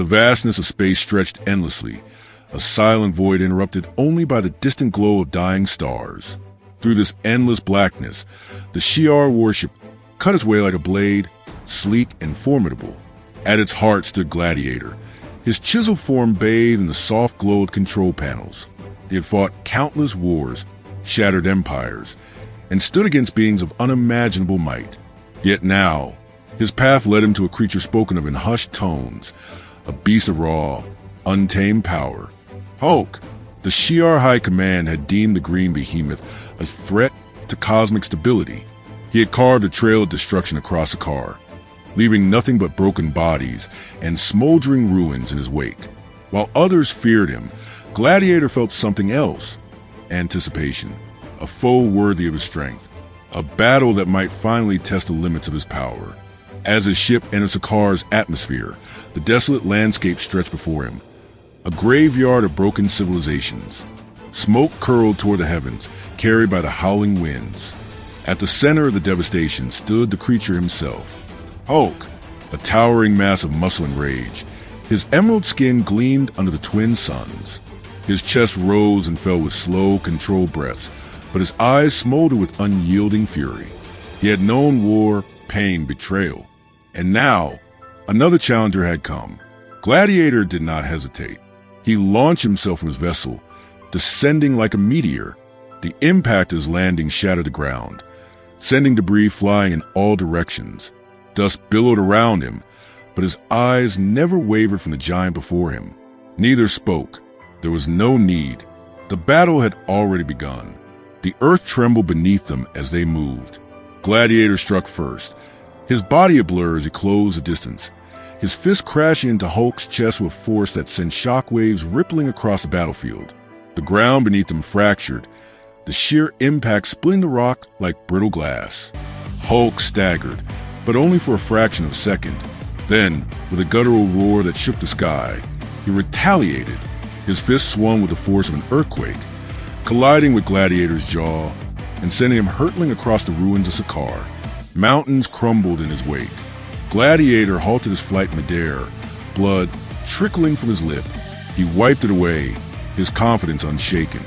The vastness of space stretched endlessly, a silent void interrupted only by the distant glow of dying stars. Through this endless blackness, the Shi'ar warship cut its way like a blade, sleek and formidable. At its heart stood Gladiator, his chiseled form bathed in the soft glow of control panels. He had fought countless wars, shattered empires, and stood against beings of unimaginable might. Yet now, his path led him to a creature spoken of in hushed tones, a beast of raw, untamed power. Hulk! The Shi'ar High Command had deemed the green behemoth a threat to cosmic stability. He had carved a trail of destruction across the car, leaving nothing but broken bodies and smoldering ruins in his wake. While others feared him, Gladiator felt something else: anticipation, a foe worthy of his strength, a battle that might finally test the limits of his power. As his ship entered Sakar's atmosphere, the desolate landscape stretched before him, a graveyard of broken civilizations. Smoke curled toward the heavens, carried by the howling winds. At the center of the devastation stood the creature himself, Hulk, a towering mass of muscle and rage. His emerald skin gleamed under the twin suns. His chest rose and fell with slow, controlled breaths, but his eyes smoldered with unyielding fury. He had known war, pain, betrayal. And now, another challenger had come. Gladiator did not hesitate. He launched himself from his vessel, descending like a meteor. The impact of his landing shattered the ground, sending debris flying in all directions. Dust billowed around him, but his eyes never wavered from the giant before him. Neither spoke. There was no need. The battle had already begun. The earth trembled beneath them as they moved. Gladiator struck first, his body a blur as he closed the distance, his fist crashing into Hulk's chest with force that sent shockwaves rippling across the battlefield. The ground beneath him fractured, the sheer impact splitting the rock like brittle glass. Hulk staggered, but only for a fraction of a second. Then, with a guttural roar that shook the sky, he retaliated. His fist swung with the force of an earthquake, colliding with Gladiator's jaw and sending him hurtling across the ruins of Sakar. Mountains crumbled in his wake. Gladiator halted his flight midair, blood trickling from his lip. He wiped it away, his confidence unshaken.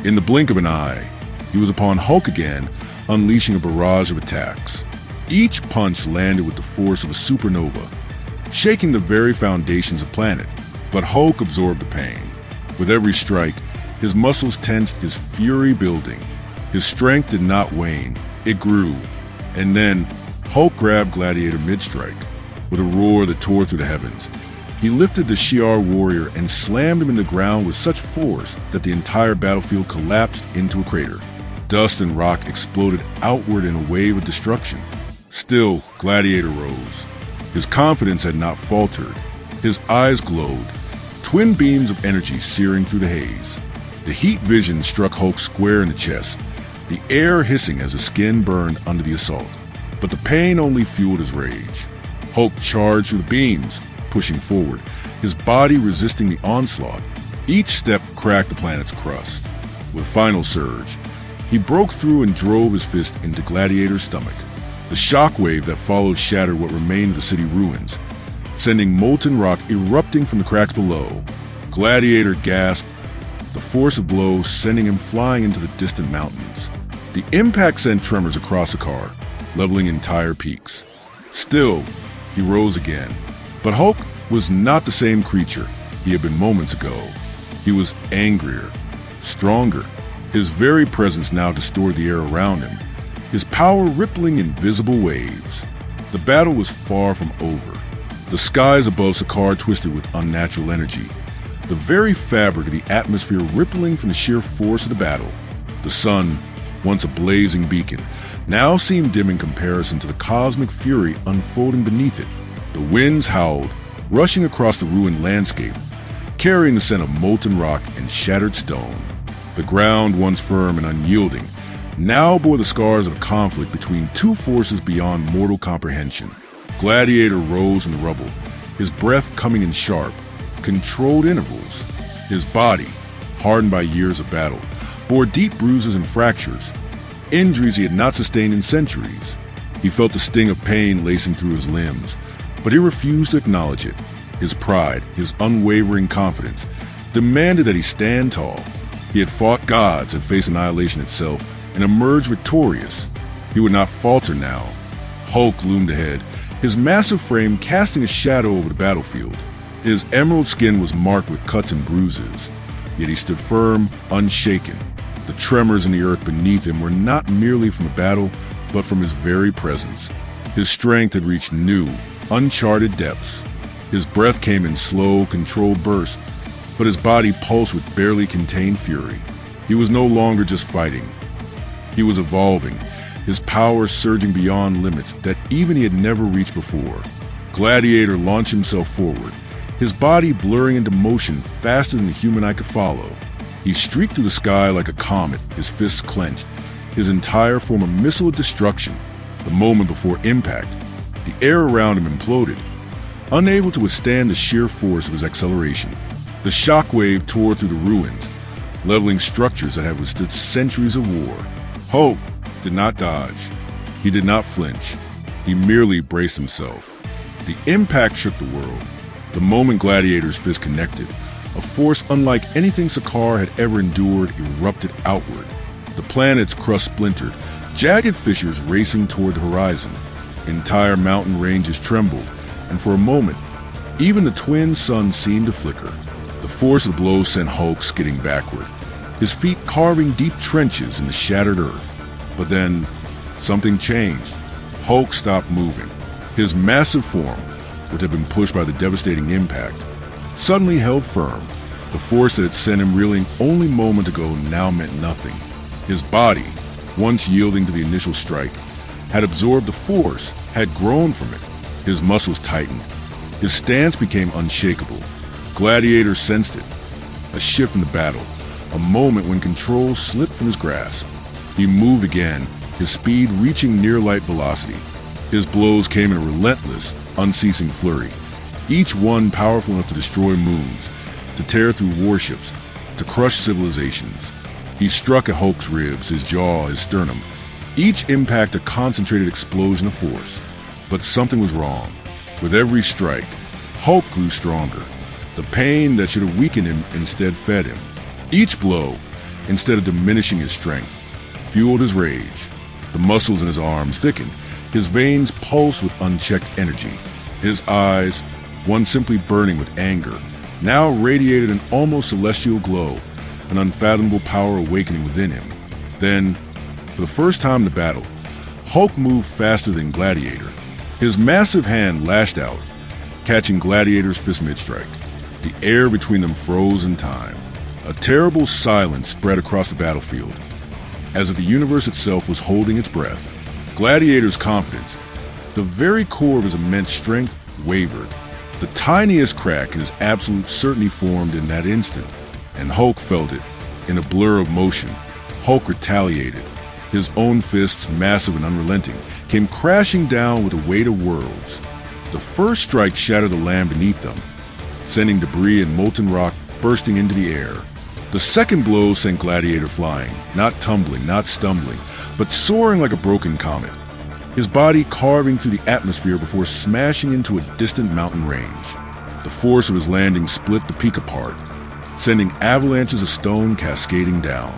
In the blink of an eye, he was upon Hulk again, unleashing a barrage of attacks. Each punch landed with the force of a supernova, shaking the very foundations of the planet. But Hulk absorbed the pain. With every strike, his muscles tensed, his fury building. His strength did not wane, it grew. And then, Hulk grabbed Gladiator mid-strike. With a roar that tore through the heavens, he lifted the Shi'ar warrior and slammed him in the ground with such force that the entire battlefield collapsed into a crater. Dust and rock exploded outward in a wave of destruction. Still, Gladiator rose. His confidence had not faltered. His eyes glowed, twin beams of energy searing through the haze. The heat vision struck Hulk square in the chest, the air hissing as his skin burned under the assault. But the pain only fueled his rage. Hulk charged through the beams, pushing forward, his body resisting the onslaught. Each step cracked the planet's crust. With final surge, he broke through and drove his fist into Gladiator's stomach. The shockwave that followed shattered what remained of the city ruins, sending molten rock erupting from the cracks below. Gladiator gasped, the force of blow sending him flying into the distant mountains. The impact sent tremors across the car, leveling entire peaks. Still, he rose again. But Hulk was not the same creature he had been moments ago. He was angrier, stronger. His very presence now distorted the air around him, his power rippling in visible waves. The battle was far from over. The skies above Sakar twisted with unnatural energy, the very fabric of the atmosphere rippling from the sheer force of the battle. The sun, once a blazing beacon, now seemed dim in comparison to the cosmic fury unfolding beneath it. The winds howled, rushing across the ruined landscape, carrying the scent of molten rock and shattered stone. The ground, once firm and unyielding, now bore the scars of a conflict between two forces beyond mortal comprehension. Gladiator rose in the rubble, his breath coming in sharp, controlled intervals. His body, hardened by years of battle, bore deep bruises and fractures, injuries he had not sustained in centuries. He felt the sting of pain lacing through his limbs, but he refused to acknowledge it. his pride, his unwavering confidence, demanded that he stand tall. He had fought gods and faced annihilation itself and emerged victorious. He would not falter now. Hulk loomed ahead, his massive frame casting a shadow over the battlefield. His emerald skin was marked with cuts and bruises, yet he stood firm, unshaken. The tremors in the earth beneath him were not merely from the battle, but from his very presence. His strength had reached new, uncharted depths. His breath came in slow, controlled bursts, but his body pulsed with barely contained fury. He was no longer just fighting. He was evolving, his power surging beyond limits that even he had never reached before. Gladiator launched himself forward, his body blurring into motion faster than the human eye could follow. He streaked through the sky like a comet, his fists clenched, his entire form a missile of destruction. The moment before impact, the air around him imploded, unable to withstand the sheer force of his acceleration. The shockwave tore through the ruins, leveling structures that had withstood centuries of war. Hulk did not dodge. He did not flinch. He merely braced himself. The impact shook the world. The moment Gladiator's fist connected, a force unlike anything Shi'ar had ever endured erupted outward. The planet's crust splintered, jagged fissures racing toward the horizon. Entire mountain ranges trembled, and for a moment, even the twin suns seemed to flicker. The force of the blow sent Hulk skidding backward, his feet carving deep trenches in the shattered earth. But then, something changed. Hulk stopped moving. His massive form, which had been pushed by the devastating impact, suddenly held firm. The force that had sent him reeling only a moment ago now meant nothing. His body, once yielding to the initial strike, had absorbed the force, had grown from it. His muscles tightened. His stance became unshakable. Gladiator sensed it. A shift in the battle, a moment when control slipped from his grasp. He moved again, his speed reaching near light velocity. His blows came in a relentless, unceasing flurry, each one powerful enough to destroy moons, to tear through warships, to crush civilizations. He struck at Hulk's ribs, his jaw, his sternum, each impact a concentrated explosion of force. But something was wrong. With every strike, Hulk grew stronger. The pain that should have weakened him instead fed him. Each blow, instead of diminishing his strength, fueled his rage. The muscles in his arms thickened, his veins pulsed with unchecked energy. His eyes, once simply burning with anger, now radiated an almost celestial glow, an unfathomable power awakening within him. Then, for the first time in the battle, Hulk moved faster than Gladiator. His massive hand lashed out, catching Gladiator's fist mid-strike. The air between them froze in time. A terrible silence spread across the battlefield, as if the universe itself was holding its breath. Gladiator's confidence, the very core of his immense strength, wavered. The tiniest crack in his absolute certainty formed in that instant, and Hulk felt it. In a blur of motion, Hulk retaliated. His own fists, massive and unrelenting, came crashing down with the weight of worlds. The first strike shattered the land beneath them, sending debris and molten rock bursting into the air. The second blow sent Gladiator flying, not tumbling, not stumbling, but soaring like a broken comet, his body carving through the atmosphere before smashing into a distant mountain range. The force of his landing split the peak apart, sending avalanches of stone cascading down.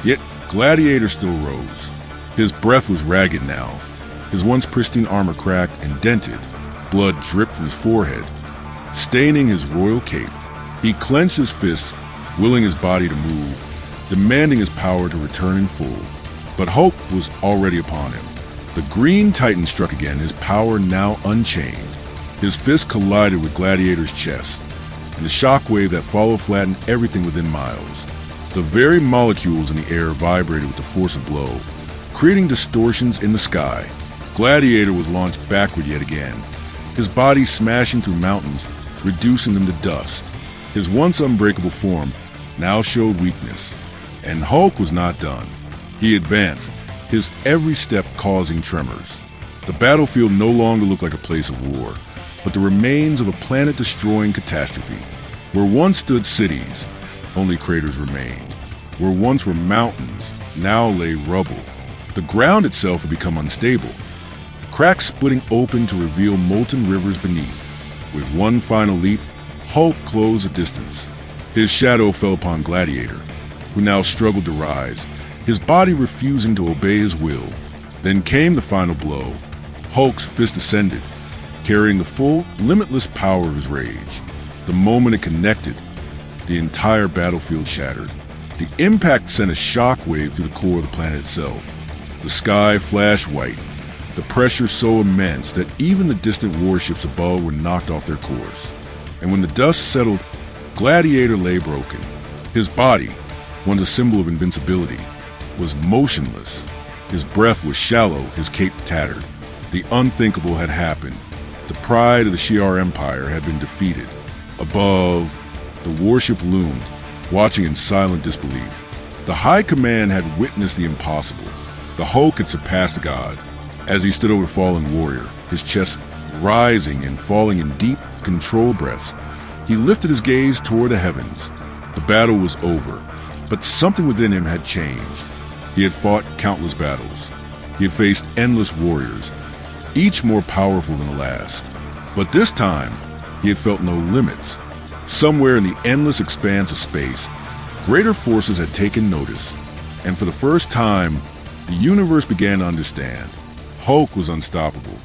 Yet Gladiator still rose. His breath was ragged now. His once pristine armor cracked and dented. Blood dripped from his forehead, staining his royal cape. He clenched his fists, willing his body to move, demanding his power to return in full. But Hulk was already upon him. The Green Titan struck again, his power now unchained. His fist collided with Gladiator's chest, and the shockwave that followed flattened everything within miles. The very molecules in the air vibrated with the force of blow, creating distortions in the sky. Gladiator was launched backward yet again, his body smashing through mountains, reducing them to dust. His once unbreakable form now showed weakness, and Hulk was not done. He advanced, his every step causing tremors. The battlefield no longer looked like a place of war, but the remains of a planet-destroying catastrophe. Where once stood cities, only craters remained. Where once were mountains, now lay rubble. The ground itself had become unstable, cracks splitting open to reveal molten rivers beneath. With one final leap, Hulk closed the distance. His shadow fell upon Gladiator, who now struggled to rise, his body refusing to obey his will. Then came the final blow. Hulk's fist ascended, carrying the full, limitless power of his rage. The moment it connected, the entire battlefield shattered. The impact sent a shockwave through the core of the planet itself. The sky flashed white, the pressure so immense that even the distant warships above were knocked off their course. And when the dust settled, Gladiator lay broken. His body, once a symbol of invincibility, was motionless. His breath was shallow, his cape tattered. The unthinkable had happened. The pride of the Shi'ar Empire had been defeated. Above, the warship loomed, watching in silent disbelief. The High Command had witnessed the impossible. The Hulk had surpassed God. As he stood over the fallen warrior, his chest rising and falling in deep, controlled breaths, he lifted his gaze toward the heavens. The battle was over, but something within him had changed. He had fought countless battles. He had faced endless warriors, each more powerful than the last. But this time, he had felt no limits. Somewhere in the endless expanse of space, greater forces had taken notice, and for the first time, the universe began to understand. Hulk was unstoppable.